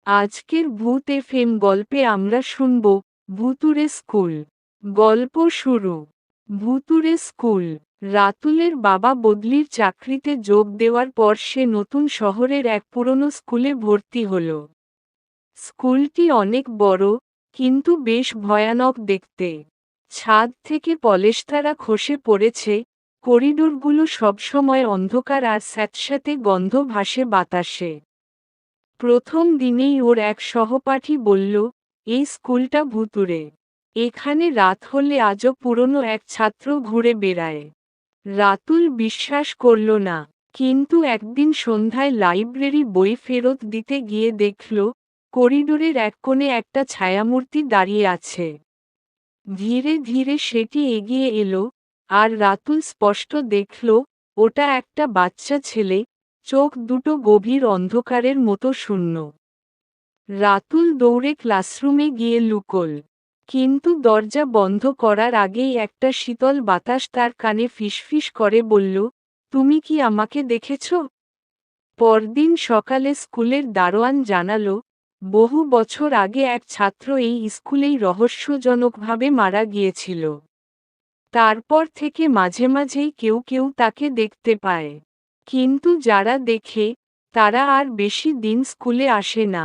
আজকের ভূত এফএম গল্পে আমরা শুনব ভুতুড়ে স্কুল। গল্প শুরু। ভুতুড়ে স্কুল। রাতুলের বাবা বদলির চাকরিতে যোগ দেওয়ার পর সে নতুন শহরের এক পুরনো স্কুলে ভর্তি হল। স্কুলটি অনেক বড়, কিন্তু বেশ ভয়ানক দেখতে। ছাদ থেকে পলেস্তারা খসে পড়েছে, করিডোরগুলো সবসময় অন্ধকার আর স্যাঁতস্যাঁতে গন্ধ ভাসে বাতাসে। প্রথম দিনেই ওর এক সহপাঠী বলল, এই স্কুলটা ভুতুড়ে। এখানে রাত হলে আজও পুরনো এক ছাত্র ঘুরে বেড়ায়। রাতুল বিশ্বাস করল না, কিন্তু একদিন সন্ধ্যায় লাইব্রেরি বই ফেরত দিতে গিয়ে দেখল, করিডোরের এক কোণে একটা ছায়ামূর্তি দাঁড়িয়ে আছে। ধীরে ধীরে সেটি এগিয়ে এলো, আর রাতুল স্পষ্ট দেখল, ওটা একটা বাচ্চা ছেলে, চোখ দুটো গভীর অন্ধকারের মতো শূন্য। রাতুল দৌড়ে ক্লাসরুমে গিয়ে লুকোল, কিন্তু দরজা বন্ধ করার আগেই একটা শীতল বাতাস তার কানে ফিসফিস করে বলল, তুমি কি আমাকে দেখেছ? পরদিন সকালে স্কুলের দারোয়ান জানালো, বহু বছর আগে এক ছাত্র এই স্কুলেই রহস্যজনকভাবে মারা গিয়েছিল। তারপর থেকে মাঝে মাঝেই কেউ কেউ তাকে দেখতে পায়, কিন্তু যারা দেখে, তারা আর বেশি দিন স্কুলে আসে না।